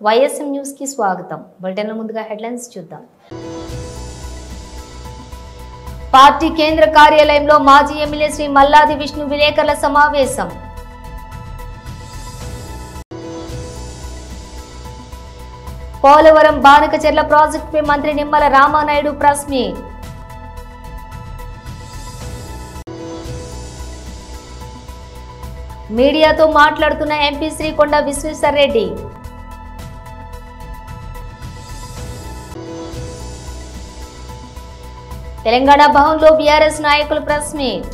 YSM news కి స్వాగతం. Bulletin ముందుగా హెడ్లైన్స్ చూద్దాం. పార్టీ కేంద్ర కార్యాలయంలో మాజీ ఎమ్మెల్యే శ్రీ మల్లాది విష్ణు విలేకరుల సమావేశం. పోలవరం బానకచెర్ల ప్రాజెక్టుపై మంత్రి నిమ్మల రామానాయుడు ప్రెస్ మీట్. మీడియాతో మాట్లాడుతున్న ఎంపీ శ్రీకొండ విశ్వేశ్వర్రెడ్డి. తెలంగాణ భవన్లో బీఆర్ఎస్ నాయకులు ప్రెస్ మీట్.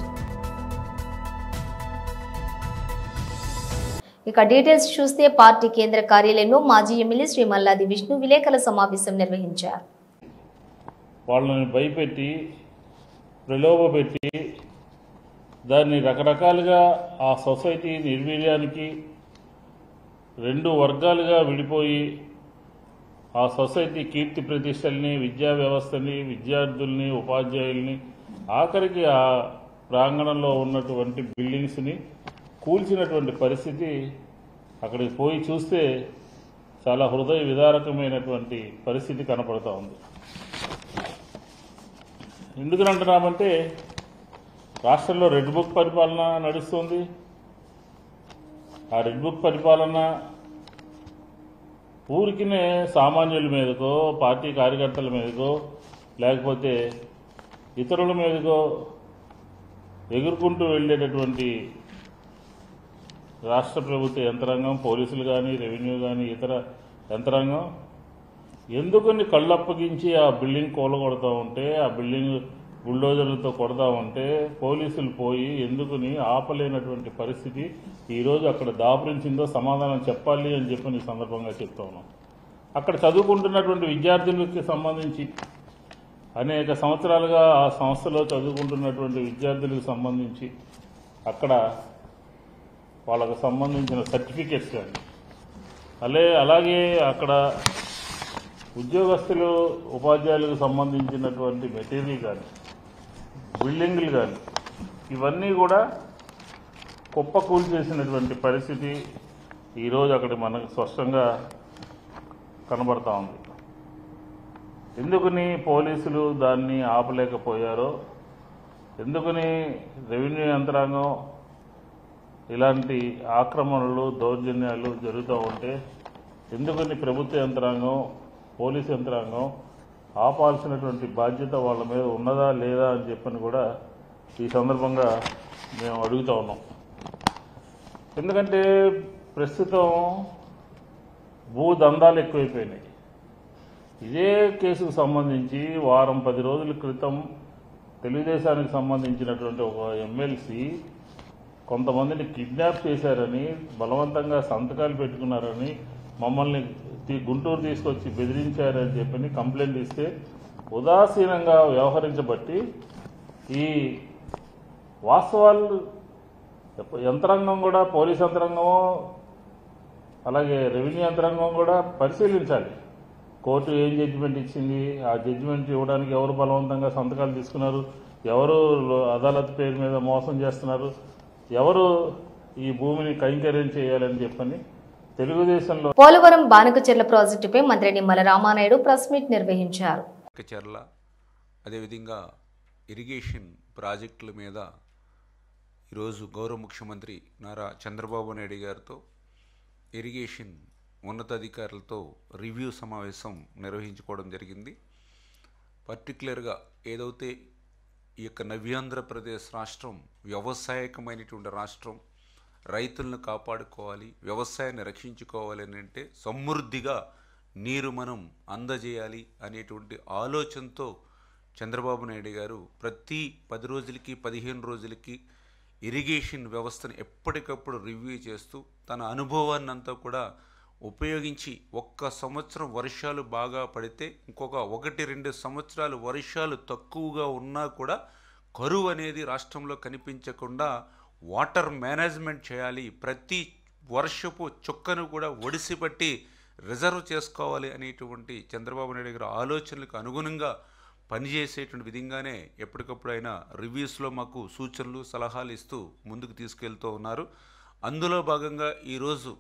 ఇక డీటెయిల్స్ చూస్తే పార్టీ కేంద్ర కార్యాలయంలో మాజీ ఎమ్మెల్యే శ్రీ మల్లాది విష్ణు విలేకరుల సమావేశం నిర్వహించారు. వాళ్ళని భయపెట్టి ప్రలోభపెట్టి దాన్ని రకరకాలుగా ఆ సొసైటీ నిర్వీర్యానికి రెండు వర్గాలుగా విడిపోయి ఆ సొసైటీ కీర్తి ప్రతిష్టల్ని, విద్యా వ్యవస్థని, విద్యార్థుల్ని, ఉపాధ్యాయుల్ని, ఆఖరికి ఆ ప్రాంగణంలో ఉన్నటువంటి బిల్డింగ్స్ని కూల్చినటువంటి పరిస్థితి అక్కడికి పోయి చూస్తే చాలా హృదయ విదారకమైనటువంటి పరిస్థితి కనపడుతూ ఉంది. ఎందుకని అంటున్నామంటే రాష్ట్రంలో రెడ్ బుక్ పరిపాలన నడుస్తుంది. ఆ రెడ్ బుక్ పరిపాలన ఊరికినే సామాన్యుల మీదకో, పార్టీ కార్యకర్తల మీదకో, లేకపోతే ఇతరుల మీదకో ఎగురుకుంటూ వెళ్ళేటటువంటి రాష్ట్ర ప్రభుత్వ యంత్రాంగం, పోలీసులు కానీ, రెవెన్యూ కానీ, ఇతర యంత్రాంగం ఎందుకని కళ్ళప్పగించి ఆ బిల్డింగ్ కూలగొడతా ఉంటే, ఆ బిల్డింగ్ బుల్డోజర్లతో కొడతా ఉంటే పోలీసులు పోయి ఎందుకుని ఆపలేనటువంటి పరిస్థితి ఈరోజు అక్కడ దాపురించిందో సమాధానం చెప్పాలి అని చెప్పి ఈ సందర్భంగా చెప్తా ఉన్నాం. అక్కడ చదువుకుంటున్నటువంటి విద్యార్థులకి సంబంధించి అనేక సంవత్సరాలుగా ఆ సంస్థలో చదువుకుంటున్నటువంటి విద్యార్థులకు సంబంధించి అక్కడ వాళ్ళకు సంబంధించిన సర్టిఫికెట్స్ కానీ, అలాగే అక్కడ ఉద్యోగస్తులు, ఉపాధ్యాయులకు సంబంధించినటువంటి మెటీరియల్ కానీ, బిల్డింగ్లు కానీ, ఇవన్నీ కూడా కుప్పకూలు చేసినటువంటి పరిస్థితి ఈరోజు అక్కడ మనకు స్పష్టంగా కనబడతా ఉంది. ఎందుకని పోలీసులు దాన్ని ఆపలేకపోయారో, ఎందుకని రెవెన్యూ యంత్రాంగం ఇలాంటి ఆక్రమణలు, దౌర్జన్యాలు జరుగుతూ ఉంటే ఎందుకని ప్రభుత్వ యంత్రాంగం, పోలీసు యంత్రాంగం ఆపాల్సినటువంటి బాధ్యత వాళ్ళ మీద ఉన్నదా లేదా అని చెప్పని కూడా ఈ సందర్భంగా మేము అడుగుతూ ఉన్నాం. ఎందుకంటే ప్రస్తుతం భూదందాలు ఎక్కువైపోయినాయి. ఇదే కేసుకు సంబంధించి వారం 10 రోజుల క్రితం తెలుగుదేశానికి సంబంధించినటువంటి ఒక ఎమ్మెల్సీ కొంతమందిని కిడ్నాప్ చేశారని, బలవంతంగా సంతకాలు పెట్టుకున్నారని, మమ్మల్ని గుంటూరు తీసుకొచ్చి బెదిరించారని చెప్పని కంప్లైంట్ ఇస్తే ఉదాసీనంగా వ్యవహరించబట్టి ఈ వాస్తవాలు యంత్రాంగం కూడా, పోలీస్ యంత్రాంగము అలాగే రెవెన్యూ యంత్రాంగం కూడా పరిశీలించాలి. కోర్టు ఏం జడ్జిమెంట్ ఇచ్చింది, ఆ జడ్జిమెంట్ ఇవ్వడానికి ఎవరు బలవంతంగా సంతకాలు తీసుకున్నారు, ఎవరు అదాలత్ పేరు మీద మోసం చేస్తున్నారు, ఎవరు ఈ భూమిని కైంకర్యం చేయాలని చెప్పని తెలుగుదేశంలో. పోలవరం బానకచెర్ల ప్రాజెక్టుపై మంత్రి నిమ్మల రామానాయుడు ప్రెస్ మీట్ నిర్వహించారు. బానకచెర్ల అదేవిధంగా ఇరిగేషన్ ప్రాజెక్టుల మీద ఈరోజు గౌరవ ముఖ్యమంత్రి నారా చంద్రబాబు నాయుడు గారితో ఇరిగేషన్ ఉన్నతాధికారులతో రివ్యూ సమావేశం నిర్వహించుకోవడం జరిగింది. పర్టికులర్గా ఏదైతే ఈ యొక్క నవ్యాంధ్రప్రదేశ్ రాష్ట్రం వ్యవసాయకమైనటువంటి రాష్ట్రం, రైతులను కాపాడుకోవాలి, వ్యవసాయాన్ని రక్షించుకోవాలి అని అంటే సమృద్ధిగా నీరు మనం అందజేయాలి అనేటువంటి ఆలోచనతో చంద్రబాబు నాయుడు గారు ప్రతి 10 రోజులకి 15 రోజులకి ఇరిగేషన్ వ్యవస్థను ఎప్పటికప్పుడు రివ్యూ చేస్తూ తన అనుభవాన్ని అంతా కూడా ఉపయోగించి, ఒక్క సంవత్సరం వర్షాలు బాగా పడితే ఇంకొక 1-2 సంవత్సరాలు వర్షాలు తక్కువగా ఉన్నా కూడా కరువు అనేది రాష్ట్రంలో కనిపించకుండా వాటర్ మేనేజ్మెంట్ చేయాలి, ప్రతి వర్షపు చుక్కను కూడా ఒడిసిపట్టి రిజర్వ్ చేసుకోవాలి అనేటువంటి చంద్రబాబు నాయుడు గారి ఆలోచనలకు అనుగుణంగా పనిచేసేటువంటి విధంగానే ఎప్పటికప్పుడు ఆయన రివ్యూస్లో మాకు సూచనలు సలహాలు ఇస్తూ ముందుకు తీసుకెళ్తూ ఉన్నారు. అందులో భాగంగా ఈరోజు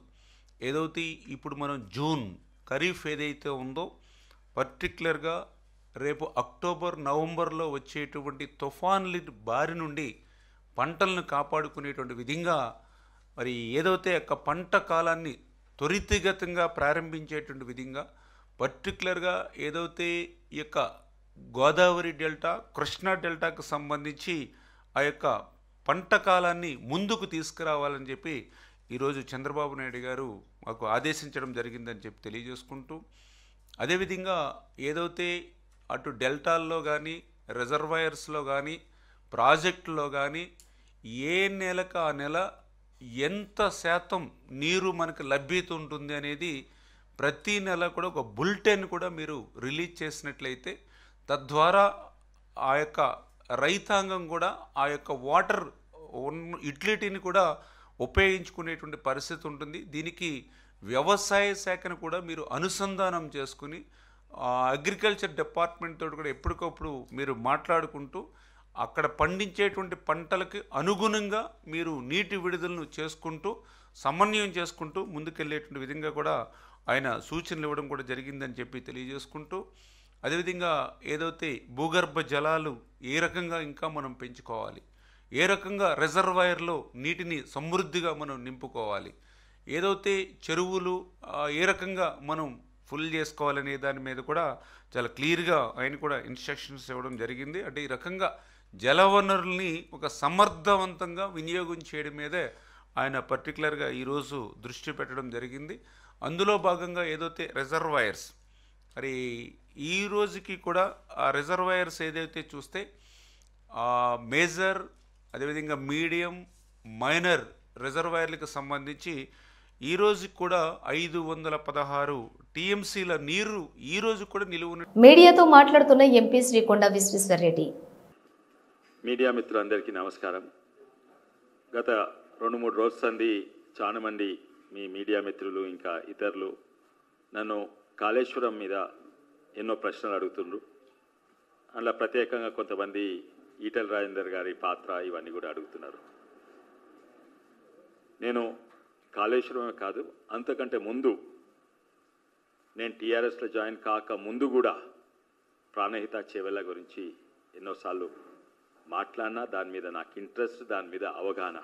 ఏదైతే ఇప్పుడు మనం జూన్ ఖరీఫ్ ఏదైతే ఉందో పర్టిక్యులర్గా రేపు అక్టోబర్ నవంబర్లో వచ్చేటువంటి తుఫాన్ల బారి నుండి పంటలను కాపాడుకునేటువంటి విధంగా మరి ఏదైతే యొక్క పంట కాలాన్ని త్వరితగతంగా ప్రారంభించేటువంటి విధంగా పర్టిక్యులర్గా ఏదైతే ఈ యొక్క గోదావరి డెల్టా కృష్ణా డెల్టాకు సంబంధించి ఆ యొక్క పంట కాలాన్ని ముందుకు తీసుకురావాలని చెప్పి ఈరోజు చంద్రబాబు నాయుడు గారు మాకు ఆదేశించడం జరిగిందని చెప్పి తెలియజేసుకుంటూ, అదేవిధంగా ఏదైతే అటు డెల్టాల్లో కానీ రిజర్వాయర్స్లో కానీ ప్రాజెక్టులో కానీ ఏ నెలకు ఆ నెల ఎంత శాతం నీరు మనకు లభ్యత ఉంటుంది అనేది ప్రతి నెల కూడా ఒక బులెటిన్ కూడా మీరు రిలీజ్ చేసినట్లయితే తద్వారా ఆ యొక్క రైతాంగం కూడా ఆ యొక్క వాటర్ యుటిలిటీని కూడా ఉపయోగించుకునేటువంటి పరిస్థితి ఉంటుంది. దీనికి వ్యవసాయ శాఖను కూడా మీరు అనుసంధానం చేసుకుని అగ్రికల్చర్ డిపార్ట్మెంట్ తోటి కూడా ఎప్పటికప్పుడు మీరు మాట్లాడుకుంటూ అక్కడ పండించేటువంటి పంటలకు అనుగుణంగా మీరు నీటి విడుదలను చేసుకుంటూ సమన్వయం చేసుకుంటూ ముందుకెళ్ళేటువంటి విధంగా కూడా ఆయన సూచనలు ఇవ్వడం కూడా జరిగిందని చెప్పి తెలియజేసుకుంటూ, అదేవిధంగా ఏదైతే భూగర్భ జలాలు ఏ రకంగా ఇంకా మనం పెంచుకోవాలి, ఏ రకంగా రిజర్వాయర్లో నీటిని సమృద్ధిగా మనం నింపుకోవాలి, ఏదైతే చెరువులు ఏ రకంగా మనం ఫుల్ చేసుకోవాలనే దాని మీద కూడా చాలా క్లియర్గా ఆయన కూడా ఇన్స్ట్రక్షన్స్ ఇవ్వడం జరిగింది. అంటే ఈ రకంగా జలవనరుల్ని ఒక సమర్థవంతంగా వినియోగం చేయడం మీదే ఆయన పర్టికులర్గా ఈరోజు దృష్టి పెట్టడం జరిగింది. అందులో భాగంగా ఏదైతే రిజర్వాయర్స్ మరి ఈ రోజుకి కూడా ఆ రిజర్వాయర్స్ ఏదైతే చూస్తే మేజర్ అదేవిధంగా మీడియం మైనర్ రిజర్వాయర్లకు సంబంధించి ఈ రోజు కూడా 516 టీఎంసీల నీరు ఈ రోజు కూడా నిలువ. మీడియాతో మాట్లాడుతున్న ఎంపీ శ్రీకొండ విశ్వేశ్వరరెడ్డి. మీడియా మిత్రులందరికీ నమస్కారం. గత 2-3 రోజుల సంది చాలా మంది మీ మీడియా మిత్రులు ఇంకా ఇతరులు నన్ను కాళేశ్వరం మీద ఎన్నో ప్రశ్నలు అడుగుతుండ్రు. అందులో ప్రత్యేకంగా కొంతమంది ఈటెల రాజేందర్ గారి పాత్ర ఇవన్నీ కూడా అడుగుతున్నారు. నేను కాళేశ్వరమే కాదు, అంతకంటే ముందు నేను టీఆర్ఎస్లో జాయిన్ కాక ముందు కూడా ప్రాణహిత చేవెళ్ళ గురించి ఎన్నోసార్లు మాట్లాడినా, దాని మీద నాకు ఇంట్రెస్ట్, దాని మీద అవగాహన.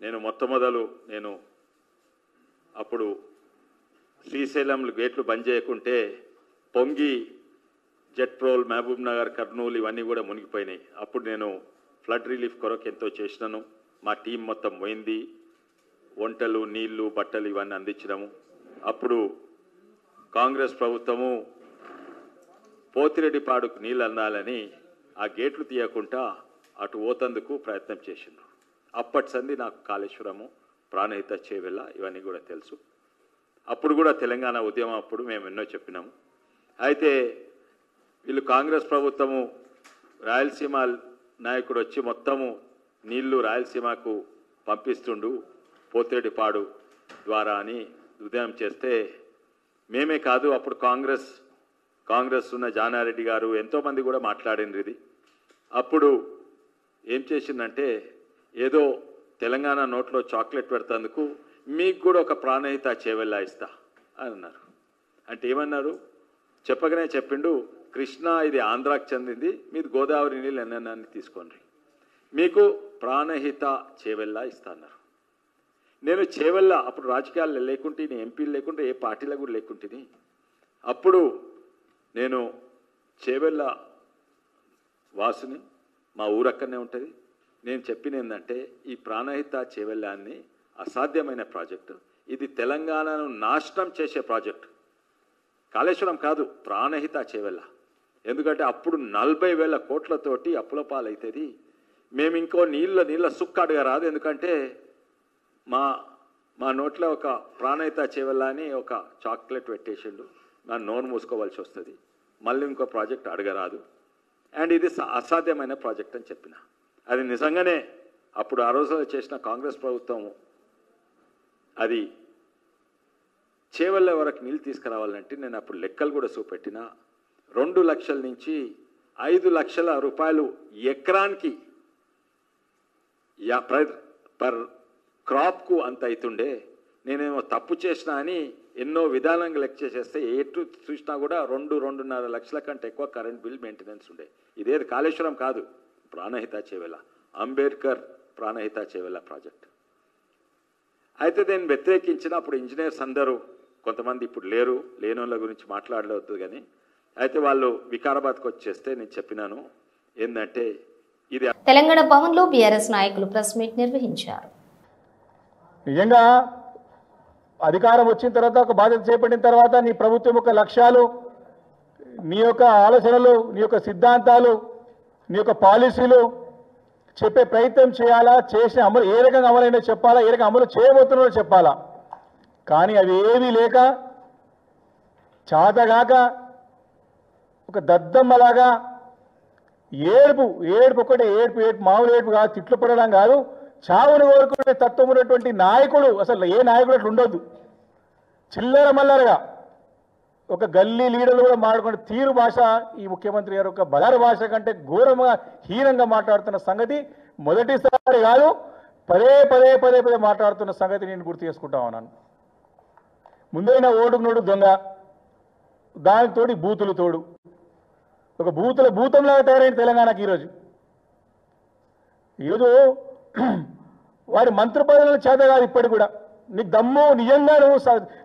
నేను అప్పుడు శ్రీశైలంలో గేట్లు బంద్ చేయకుంటే పొంగి జెట్రోల్, మహబూబ్ నగర్, కర్నూలు ఇవన్నీ కూడా మునిగిపోయినాయి. అప్పుడు నేను ఫ్లడ్ రిలీఫ్ కొరకు ఎంతో చేసినాను. మా టీం మొత్తం పోయింది, వంటలు, నీళ్లు, బట్టలు ఇవన్నీ అందించినాము. అప్పుడు కాంగ్రెస్ ప్రభుత్వము పోతిరెడ్డిపాడుకు నీళ్ళు అందాలని ఆ గేట్లు తీయకుండా అటు ఓతందుకు ప్రయత్నం చేసిండ్రు. అప్పటి సంది నాకు కాళేశ్వరము, ప్రాణహిత చేవెళ్ళ ఇవన్నీ కూడా తెలుసు. అప్పుడు కూడా తెలంగాణ ఉద్యమం అప్పుడు మేము ఎన్నో చెప్పినాము. అయితే వీళ్ళు కాంగ్రెస్ ప్రభుత్వము రాయలసీమ నాయకుడు వచ్చి మొత్తము నీళ్లు రాయలసీమకు పంపిస్తుండు పోతిరెడ్డిపాడు ద్వారా అని ఉద్యమం చేస్తే, మేమే కాదు అప్పుడు కాంగ్రెస్ ఉన్న జానారెడ్డి గారు ఎంతోమంది కూడా మాట్లాడిండ్రు ఇది. అప్పుడు ఏం చేసిందంటే, ఏదో తెలంగాణ నోట్లో చాక్లెట్ పెడతందుకు మీకు కూడా ఒక ప్రాణహిత చేవెళ్ళ ఇస్తా అని అన్నారు. అంటే ఏమన్నారు చెప్పగానే చెప్పిండు, కృష్ణా ఇది ఆంధ్రాకి చెందింది, మీరు గోదావరి నీళ్ళు ఎన్నెన్నాన్ని తీసుకోండి, మీకు ప్రాణహిత చేవెళ్ళ ఇస్తా అన్నారు. నేను చేవెళ్ళ అప్పుడు రాజకీయాలు లేకుంటే, నేను ఎంపీలు లేకుంటే, ఏ పార్టీలో కూడా లేకుంటుంది. అప్పుడు నేను చేవెళ్ళ వాసుని, మా ఊరక్కడనే ఉంటుంది. నేను చెప్పిన ఏంటంటే, ఈ ప్రాణహిత చేవెళ్ళాన్ని అసాధ్యమైన ప్రాజెక్టు, ఇది తెలంగాణను నాశనం చేసే ప్రాజెక్టు. కాళేశ్వరం కాదు, ప్రాణహిత చేవెళ్ళ. ఎందుకంటే అప్పుడు 40,000 కోట్లతోటి అప్పుల పాలవుతుంది. మేము ఇంకో నీళ్ళ సుక్క అడగరాదు. ఎందుకంటే మా నోట్లో ఒక ప్రాణహిత చేవెళ్ళ అని ఒక చాక్లెట్ పెట్టేసిండు, నా నోరు మూసుకోవాల్సి వస్తుంది, మళ్ళీ ఇంకో ప్రాజెక్ట్ అడగరాదు, అండ్ ఇది అసాధ్యమైన ప్రాజెక్ట్ అని చెప్పిన. అది నిజంగానే అప్పుడు ఆ రోజుల్లో చేసిన కాంగ్రెస్ ప్రభుత్వం అది చేవెళ్ళ వరకు నీళ్ళు తీసుకురావాలంటే నేను అప్పుడు లెక్కలు కూడా చూపెట్టిన. 2 లక్షల నుంచి 5 లక్షల రూపాయలు ఎకరానికి పర్ క్రాప్కు అంత అవుతుండే. నేనేమో తప్పు చేసినా అని ఎన్నో విధానంగా లెక్క చేస్తే ఎటు చూసినా కూడా 2-2.5 లక్షల కంటే ఎక్కువ కరెంట్ బిల్ మెయింటెనెన్స్ ఉండే. ఇదేది కాళేశ్వరం కాదు, ప్రాణహిత చేవెళ్ళ, అంబేద్కర్ ప్రాణహిత చేవెళ్ళ ప్రాజెక్ట్. అయితే దీన్ని వ్యతిరేకించినప్పుడు ఇంజనీర్స్ అందరూ కొంతమంది ఇప్పుడు లేని వాళ్ళ గురించి మాట్లాడవద్దు కానీ, అయితే వాళ్ళు వికారాబాద్కి వచ్చేస్తే నేను చెప్పినాను ఏంటంటే ఇది తెలంగాణ భవన్లో బీఆర్ఎస్ నాయకులు ప్రెస్ మీట్ నిర్వహించారు. నిజంగా అధికారం వచ్చిన తర్వాత ఒక బాధ్యత చేపట్టిన తర్వాత నీ ప్రభుత్వం యొక్క లక్ష్యాలు, నీ యొక్క ఆలోచనలు, నీ యొక్క సిద్ధాంతాలు, నీ యొక్క పాలసీలు చెప్పే ప్రయత్నం చేయాలా, చేసిన అమలు ఏ రకంగా అమలైనా చెప్పాలా, ఏ రకంగా అమలు చేయబోతున్నారో చెప్పాలా. కానీ అవి ఏమీ లేక చాతగాక ఒక దద్దమ్మలాగా ఏడుపు ఒకటే ఏడుపు మామూలు ఏడుపు కాదు, తిట్లు పడడం కాదు, చావును కోరుకునే తత్వం ఉన్నటువంటి నాయకుడు అసలు ఏ నాయకుడు అట్లా ఉండొద్దు. చిల్లర మల్లరగా ఒక గల్లీ లీడర్లు కూడా మాట్లాడుకునే తీరు భాష ఈ ముఖ్యమంత్రి గారు ఒక బలారు భాష కంటే ఘోరంగా హీనంగా మాట్లాడుతున్న సంగతి మొదటిసారి కాదు, పదే మాట్లాడుతున్న సంగతి నేను గుర్తు చేసుకుంటా ఉన్నాను. ముందైన ఓటుకు నోడు దొంగ, దానితోటి బూతులు తోడు, ఒక భూతంలాగా తయారైంది తెలంగాణకి ఈరోజు వారి మంత్రి పదవుల చేత కాదు ఇప్పటికి కూడా. నీకు దమ్ము నిజంగా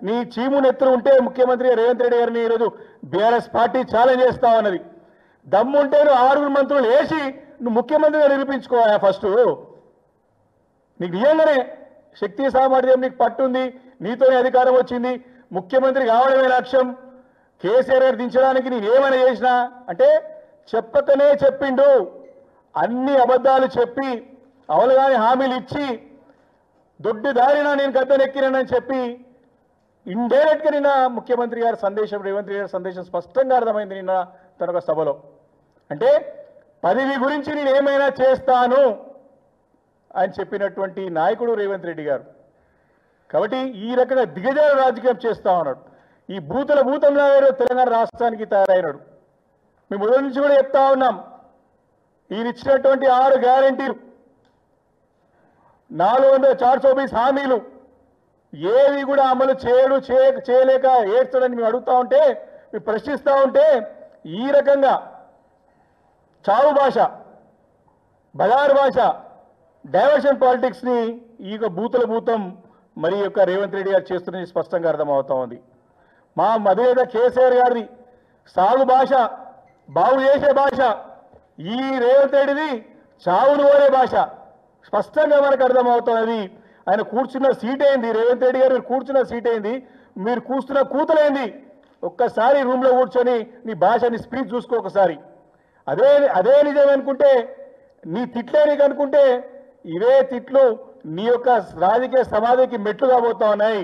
నీ చీము నెత్తులు ఉంటే ముఖ్యమంత్రి రేవంత్ రెడ్డి గారిని ఈరోజు బీఆర్ఎస్ పార్టీ ఛాలెంజ్ చేస్తా ఉన్నది. దమ్ము ఉంటే నువ్వు 6 మంత్రులు వేసి నువ్వు ముఖ్యమంత్రిగా నిరూపించుకోవాలా. ఫస్ట్ నీకు నిజంగానే శక్తి సామర్థ్యం నీకు పట్టుంది, నీతోనే అధికారం వచ్చింది, ముఖ్యమంత్రి కావడమే లక్ష్యం, కేసీఆర్ గారు దించడానికి నేనేమైనా చేసినా అంటే చెప్పకనే చెప్పిండు. అన్ని అబద్ధాలు చెప్పి అవలుగాని హామీలు ఇచ్చి దొడ్డి దారిన నేను గద్దెనెక్కినానని చెప్పి ఇండైరెక్ట్గా నిన్న ముఖ్యమంత్రి గారి సందేశం, రేవంత్ రెడ్డి గారి సందేశం స్పష్టంగా అర్థమైంది నిన్న తన ఒక సభలో. అంటే పదవి గురించి నేను ఏమైనా చేస్తాను అని చెప్పినటువంటి నాయకుడు రేవంత్ రెడ్డి గారు. కాబట్టి ఈ రకంగా దిగజార రాజకీయం చేస్తా ఉన్నాడు. ఈ భూతంలా తెలంగాణ రాష్ట్రానికి తయారైనాడు. మేము మొదటి నుంచి కూడా చెప్తా ఉన్నాం, ఈయన ఇచ్చినటువంటి 6 గ్యారంటీలు, 420 హామీలు ఏవి కూడా అమలు చేయలేక ఏడ్చడని మేము అడుగుతా ఉంటే, మేము ప్రశ్నిస్తూ ఉంటే ఈ రకంగా చావు భాష, బజారు భాష, డైవర్షన్ పాలిటిక్స్ని ఈ యొక్క భూతం మరి యొక్క రేవంత్ రెడ్డి గారు చేస్తున్నది స్పష్టంగా అర్థమవుతా ఉంది. మా మధురేత కేసీఆర్ గారిది సాగు భాష, బాగు చేసే భాష, ఈ రేవంత్ రెడ్డిది చావును కోరే భాష స్పష్టంగా మనకు అర్థమవుతున్నది. ఆయన కూర్చున్న సీట్ ఏంది, రేవంత్ రెడ్డి గారు కూర్చున్న సీట్ ఏంది, మీరు కూర్చున్న కూతులేంది, ఒక్కసారి రూమ్లో కూర్చొని నీ భాష, నీ స్పీచ్ చూసుకో ఒకసారి. అదే నిజం అనుకుంటే, నీ తిట్లే నీకు అనుకుంటే ఇవే తిట్లు నీ యొక్క రాజకీయ సమాధికి మెట్లు కాబోతా ఉన్నాయి.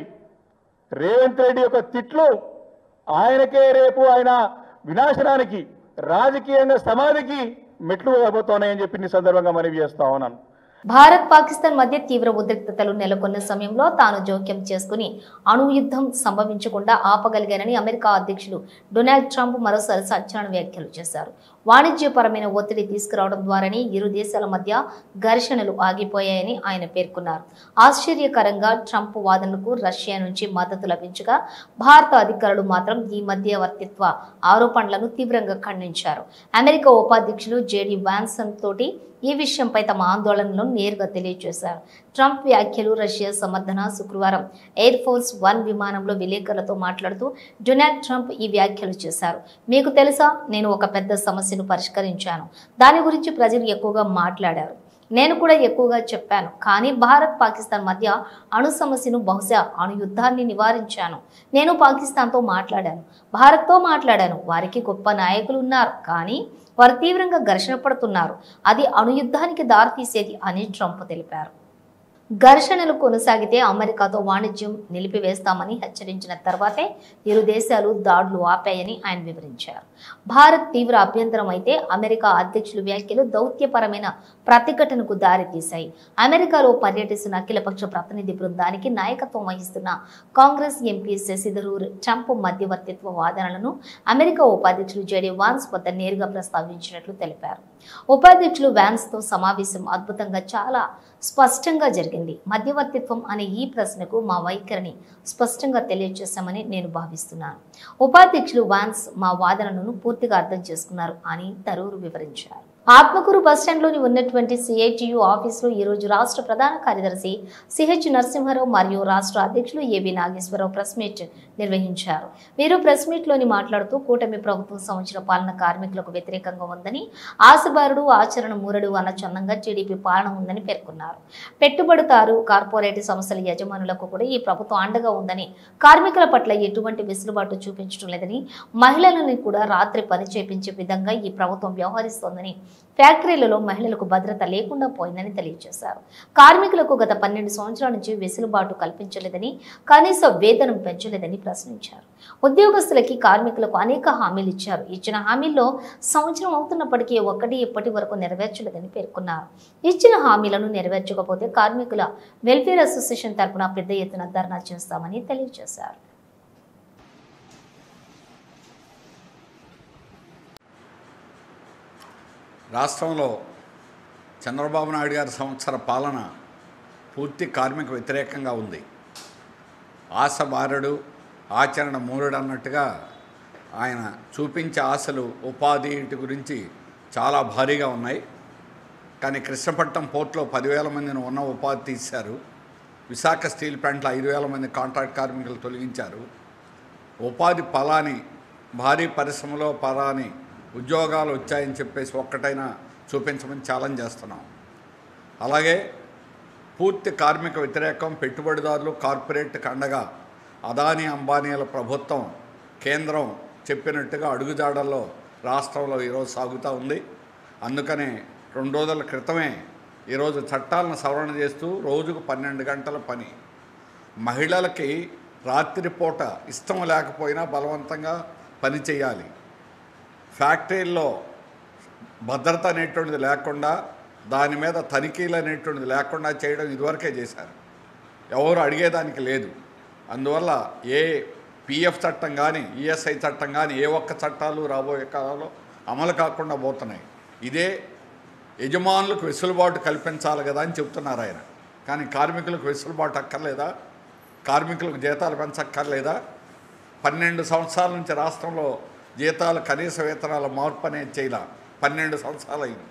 రేవంత్ రెడ్డి యొక్క తిట్లు ఆయనకే రేపు ఆయన వినాశనానికి, రాజకీయంగా సమాధికి మెట్లు కాబోతున్నాయని చెప్పి ఈ సందర్భంగా మనవి చేస్తా ఉన్నాను. భారత్ పాకిస్తాన్ మధ్య తీవ్ర ఉద్రిక్తతలు నెలకొన్న సమయంలో తాను జోక్యం చేసుకుని అణు యుద్ధం సంభవించకుండా ఆపగలిగానని అమెరికా అధ్యక్షుడు డొనాల్డ్ ట్రంప్ మరోసారి సంచలన వ్యాఖ్యలు చేశారు. వాణిజ్యపరమైన ఒత్తిడి తీసుకురావడం ద్వారానే ఇరు దేశాల మధ్య ఘర్షణలు ఆగిపోయాయని ఆయన పేర్కొన్నారు. ఆశ్చర్యకరంగా ట్రంప్ వాదనలకు రష్యా నుంచి మద్దతు లభించగా భారత అధికారులు మాత్రం ఈ మధ్యవర్తిత్వ ఆరోపణలను తీవ్రంగా ఖండించారు. అమెరికా ఉపాధ్యక్షులు జేడీ వాన్సన్ తోటి ఈ విషయంపై తమ ఆందోళనలను నేరుగా తెలియజేశారు. ట్రంప్ వ్యాఖ్యలు రష్యా సమర్థన. శుక్రవారం ఎయిర్ ఫోర్స్ 1 విమానంలో విలేకరులతో మాట్లాడుతూ డొనాల్డ్ ట్రంప్ ఈ వ్యాఖ్యలు చేశారు. మీకు తెలుసా, నేను ఒక పెద్ద సమస్యను పరిష్కరించాను. దాని గురించి ప్రజలు ఎక్కువగా మాట్లాడారు, నేను కూడా ఎక్కువగా చెప్పాను. కానీ భారత్ పాకిస్తాన్ మధ్య అణు సమస్యను, బహుశా అణు యుద్ధాన్ని నివారించాను. నేను పాకిస్తాన్తో మాట్లాడాను, భారత్తో మాట్లాడాను. వారికి గొప్ప నాయకులు ఉన్నారు, కానీ వారు తీవ్రంగా ఘర్షణ పడుతున్నారు. అది అణు యుద్ధానికి దారితీసేది అని ట్రంప్ తెలిపారు. ఘర్షణలు కొనసాగితే అమెరికాతో వాణిజ్యం నిలిపివేస్తామని హెచ్చరించిన తర్వాతే ఇరు దేశాలు దాడులు ఆపాయని ఆయన వివరించారు. భారత్ తీవ్ర అభ్యంతరం అయితే అమెరికా అధ్యక్షుల వ్యాఖ్యలు దౌత్యపరమైన ప్రతిఘటనకు దారితీశాయి. అమెరికాలో పర్యటిస్తున్న అఖిలపక్ష ప్రతినిధి బృందానికి నాయకత్వం వహిస్తున్న కాంగ్రెస్ ఎంపీ శశి థరూర్ ట్రంప్ మధ్యవర్తిత్వ వాదనలను అమెరికా ఉపాధ్యక్షులు జేడీ వాన్స్ వద్ద నేరుగా ప్రస్తావించినట్లు తెలిపారు. ఉపాధ్యక్షులు వ్యాన్స్తో సమావేశం అద్భుతంగా చాలా స్పష్టంగా జరిగింది. మధ్యవర్తిత్వం అనే ఈ ప్రశ్నకు మా వైఖరిని స్పష్టంగా తెలియజేశామని నేను భావిస్తున్నాను. ఉపాధ్యక్షులు వ్యాన్స్ మా వాదనను పూర్తిగా అర్థం చేసుకున్నారు అని తరూర్ వివరించారు. ఆత్మకూరు బస్టాండ్లోని ఉన్నటువంటి సిఐటియు ఆఫీసులో ఈరోజు రాష్ట్ర ప్రధాన కార్యదర్శి సిహెచ్ నరసింహారావు మరియు రాష్ట్ర అధ్యక్షులు ఏబి నాగేశ్వరరావు ప్రెస్ మీట్ నిర్వహించారు. వీరు ప్రెస్ మీట్లోని మాట్లాడుతూ కూటమి ప్రభుత్వం సంవత్సర పాలన కార్మికులకు వ్యతిరేకంగా ఉందని, ఆశబారుడు ఆచరణ మూరడు అన్న చందంగా టీడీపీ పాలన ఉందని పేర్కొన్నారు. పెట్టుబడిదారు కార్పొరేట్ సంస్థల యజమానులకు కూడా ఈ ప్రభుత్వం అండగా ఉందని, కార్మికుల పట్ల ఎటువంటి వెసులుబాటు చూపించడం లేదని, మహిళలను కూడా రాత్రి పని చేపించే విధంగా ఈ ప్రభుత్వం వ్యవహరిస్తోందని, ఫ్యాక్టరీలలో మహిళలకు భద్రత లేకుండా పోయిందని తెలియజేశారు. కార్మికులకు గత 12 సంవత్సరాల నుంచి వెసులుబాటు కల్పించలేదని, కనీస వేతనం పెంచలేదని ప్రశ్నించారు. ఉద్యోగస్తులకి కార్మికులకు అనేక హామీలు ఇచ్చారు. ఇచ్చిన హామీల్లో సంవత్సరం అవుతున్నప్పటికీ ఒక్కటి ఇప్పటి వరకు నెరవేర్చలేదని పేర్కొన్నారు. ఇచ్చిన హామీలను నెరవేర్చకపోతే కార్మికుల వెల్ఫేర్ అసోసియేషన్ తరఫున పెద్ద ఎత్తున ధర్నా చేస్తామని తెలియజేశారు. రాష్ట్రంలో చంద్రబాబు నాయుడు గారి సంవత్సర పాలన పూర్తి కార్మిక వ్యతిరేకంగా ఉంది. ఆశ బారుడు ఆచరణ మూరుడు అన్నట్టుగా ఆయన చూపించే ఆశలు ఉపాధి వీటి గురించి చాలా భారీగా ఉన్నాయి. కానీ కృష్ణపట్నం పోర్టులో 10,000 మందిని ఉన్న ఉపాధి తీశారు. విశాఖ స్టీల్ ప్లాంట్లో 5,000 మంది కాంట్రాక్ట్ కార్మికులు తొలగించారు. ఉపాధి ఫలాని భారీ పరిశ్రమలో ఫలాని ఉద్యోగాలు వచ్చాయని చెప్పేసి ఒక్కటైనా చూపించమని ఛాలెంజ్ చేస్తున్నాం. అలాగే పూర్తి కార్మిక వ్యతిరేకం, పెట్టుబడిదారులు కార్పొరేట్కి అండగా అదానీ అంబానీల ప్రభుత్వం కేంద్రం చెప్పినట్టుగా అడుగుజాడల్లో రాష్ట్రంలో ఈరోజు సాగుతూ ఉంది. అందుకనే 2 రోజుల క్రితమే ఈరోజు చట్టాలను సవరణ చేస్తూ రోజుకు 12 గంటల పని, మహిళలకి రాత్రిపూట ఇష్టం లేకపోయినా బలవంతంగా పని చేయాలి, ఫ్యాక్టరీల్లో భద్రత అనేటువంటిది లేకుండా, దాని మీద తనిఖీలు అనేటువంటిది లేకుండా చేయడం ఇదివరకే చేశారు. ఎవరు అడిగేదానికి లేదు. అందువల్ల ఏ పిఎఫ్ చట్టం కానీ, ఈఎస్ఐ చట్టం కానీ ఏ ఒక్క చట్టాలు రాబోయే కాలంలో అమలు కాకుండా పోతున్నాయి. ఇదే యజమానులకు వెసులుబాటు కల్పించాలి కదా అని చెప్తున్నారు ఆయన. కానీ కార్మికులకు వెసులుబాటు అక్కర్లేదా? కార్మికులకు జీతాలు పెంచక్కర్లేదా? 12 సంవత్సరాల నుంచి రాష్ట్రంలో జీతాలు కనీస వేతనాల మార్పు అనేది చేయాల. 12 సంవత్సరాలు అయింది.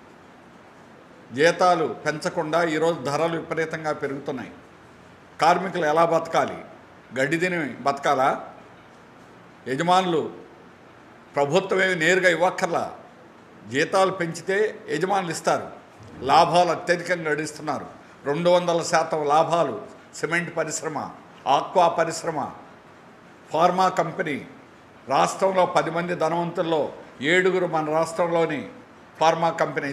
జీతాలు పెంచకుండా ఈరోజు ధరలు విపరీతంగా పెరుగుతున్నాయి. కార్మికులు ఎలా బతకాలి? గడ్డి తిని బతకాలా? యజమానులు ప్రభుత్వమేమి నేరుగా ఇవ్వక్కర్లా. జీతాలు పెంచితే యజమానులు ఇస్తారు. లాభాలు అత్యధికంగా గడిస్తున్నారు. 200% లాభాలు సిమెంట్ పరిశ్రమ, ఆక్వా పరిశ్రమ, ఫార్మా కంపెనీ. రాష్ట్రంలో 10 మంది ధనవంతుల్లో 7 మన రాష్ట్రంలోని ఫార్మా కంపెనీ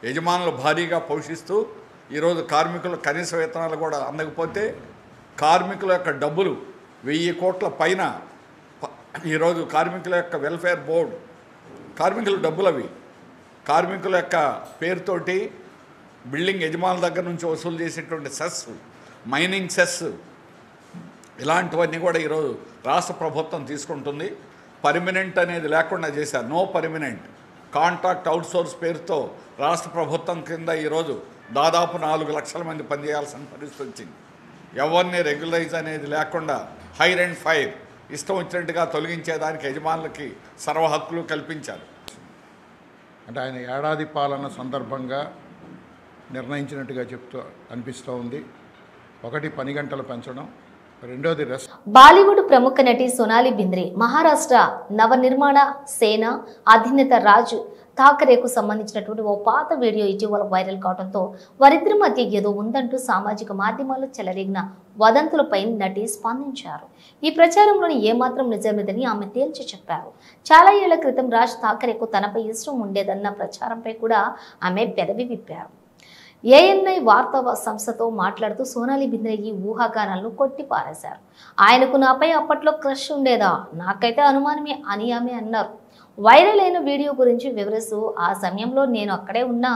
యజమానులు భారీగా పోషిస్తూ ఈరోజు కార్మికులు కనీస వేతనాలు కూడా అందకపోతే కార్మికుల యొక్క డబ్బులు 1000 కోట్ల పైన ఈరోజు కార్మికుల యొక్క వెల్ఫేర్ బోర్డు కార్మికుల డబ్బులు అవి కార్మికుల యొక్క పేరుతోటి బిల్డింగ్ యజమానుల దగ్గర నుంచి వసూలు చేసేటువంటి సెస్, మైనింగ్ సెస్, ఇలాంటివన్నీ కూడా ఈరోజు రాష్ట్ర ప్రభుత్వం తీసుకుంటుంది. పర్మనెంట్ అనేది లేకుండా చేశారు. నో పర్మనెంట్, కాంట్రాక్ట్ అవుట్సోర్స్ పేరుతో రాష్ట్ర ప్రభుత్వం కింద ఈరోజు దాదాపు 4 లక్షల మంది పనిచేయాల్సిన పరిస్థితి వచ్చింది. ఎవరిని రెగ్యులరైజ్ అనేది లేకుండా హైర్ అండ్ ఫైర్ ఇష్టం వచ్చినట్టుగా తొలగించేదానికి యజమానులకి సర్వ హక్కులు కల్పించారు. అంటే ఆయన ఏడాది పాలన సందర్భంగా నిర్ణయించినట్టుగా చెప్తూ అనిపిస్తూ ఉంది. ఒకటి 10 గంటలు పెంచడం, రెండోది బాలీవుడ్ ప్రముఖ నటి సోనాలి బింద్రే మహారాష్ట్ర నవనిర్మాణ సేన అధినేత రాజ్ ఠాకరేకు సంబంధించినటువంటి ఓ పాత వీడియో ఇటీవల వైరల్ కావడంతో వారిద్దరి మధ్య ఏదో ఉందంటూ సామాజిక మాధ్యమాల్లో చెలరేగిన వదంతులపై నటి స్పందించారు. ఈ ప్రచారంలోని ఏమాత్రం నిజమేదని ఆమె తేల్చి చెప్పారు. చాలా ఏళ్ల క్రితం రాజ్ ఠాకరేకు తనపై ఇష్టం ఉండేదన్న ప్రచారంపై కూడా ఆమె పెదవి విప్పారు. ఏఎన్ఐ వార్తా సంస్థతో మాట్లాడుతూ సోనాలి బింద్రే ఈ ఊహాగానాలను కొట్టిపారేశారు. ఆయనకు నాపై అప్పట్లో క్రష్ ఉండేదా? నాకైతే అనుమానమే అని ఆమె అన్నారు. వైరల్ అయిన వీడియో గురించి వివరిస్తూ ఆ సమయంలో నేను అక్కడే ఉన్నా,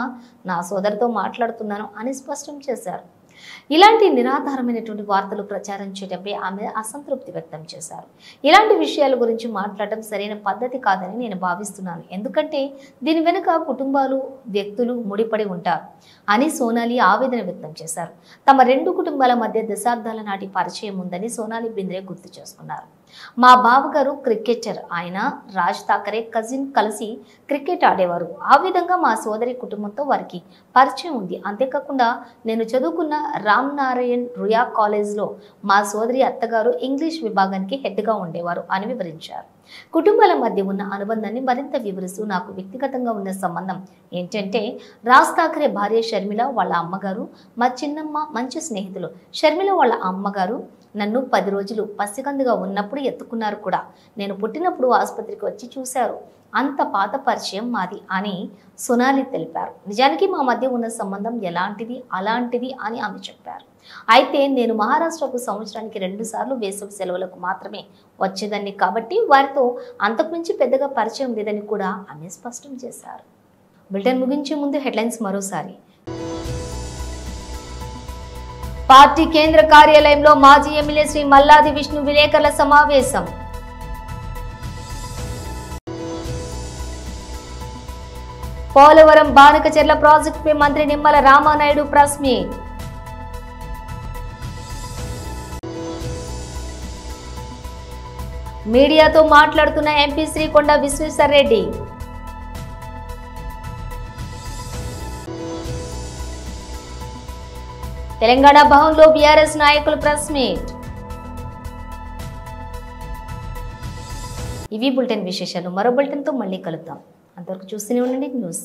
నా సోదరితో మాట్లాడుతున్నాను అని స్పష్టం చేశారు. ఇలాంటి నిరాధారమైనటువంటి వార్తలు ప్రచారం చేయడంపై ఆమె అసంతృప్తి వ్యక్తం చేశారు. ఇలాంటి విషయాల గురించి మాట్లాడటం సరైన పద్ధతి కాదని నేను భావిస్తున్నాను. ఎందుకంటే దీని వెనుక కుటుంబాలు, వ్యక్తులు ముడిపడి ఉంటారు అని సోనాలి ఆవేదన వ్యక్తం చేశారు. తమ 2 కుటుంబాల మధ్య దశాబ్దాల నాటి పరిచయం ఉందని సోనాలి బింద్రే గుర్తు చేసుకున్నారు. మా బావగారు క్రికెటర్, ఆయన రాజ్ ఠాకరే కజిన్ కలిసి క్రికెట్ ఆడేవారు. ఆ విధంగా మా సోదరి కుటుంబంతో వారికి పరిచయం ఉంది. అంతేకాకుండా నేను చదువుకున్న రామ్ నారాయణ్ రుయా కాలేజ్లో మా సోదరి అత్తగారు ఇంగ్లీష్ విభాగానికి హెడ్గా ఉండేవారు అని వివరించారు. కుటుంబాల మధ్య ఉన్న అనుబంధాన్ని మరింత వివరిస్తూ నాకు వ్యక్తిగతంగా ఉన్న సంబంధం ఏంటంటే రాజ్ ఠాకరే భార్య షర్మిల వాళ్ళ అమ్మగారు మా చిన్నమ్మ మంచి స్నేహితులు. షర్మిల వాళ్ళ అమ్మగారు నన్ను 10 రోజులు పసికందుగా ఉన్నప్పుడు ఎత్తుకున్నారు కూడా. నేను పుట్టినప్పుడు ఆసుపత్రికి వచ్చి చూశారు. అంత పాత పరిచయం మాది అని సోనాలి తెలిపారు. నిజానికి మా మధ్య ఉన్న సంబంధం ఎలాంటిది అలాంటిది అని ఆమె చెప్పారు. అయితే నేను మహారాష్ట్రకు సంవత్సరానికి 2 సార్లు వేసవి సెలవులకు మాత్రమే వచ్చేదాన్ని కాబట్టి వారితో అంతకుమించి పెద్దగా పరిచయం లేదని కూడా ఆమె స్పష్టం చేశారు. బులెటిన్ ముగించే ముందు హెడ్లైన్స్ మరోసారి. పార్టీ కేంద్ర కార్యాలయంలో మాజీ ఎమ్మెల్యే శ్రీ మల్లాది విష్ణు విలేకరుల సమావేశం. పోలవరం బానకచెర్ల ప్రాజెక్టుపై మంత్రి నిమ్మల రామానాయుడు ప్రెస్ మీట్. మీడియాతో మాట్లాడుతున్న ఎంపీ శ్రీకొండ విశ్వేశ్వర్రెడ్డి. తెలంగాణ భవన్లో బీఆర్ఎస్ నాయకులు ప్రెస్ మీట్. ఇవి బులెటిన్ విశేషాలు. మరో బులెటిన్తో మళ్ళీ కలుద్దాం. అంతవరకు చూస్తూనే ఉండండి న్యూస్.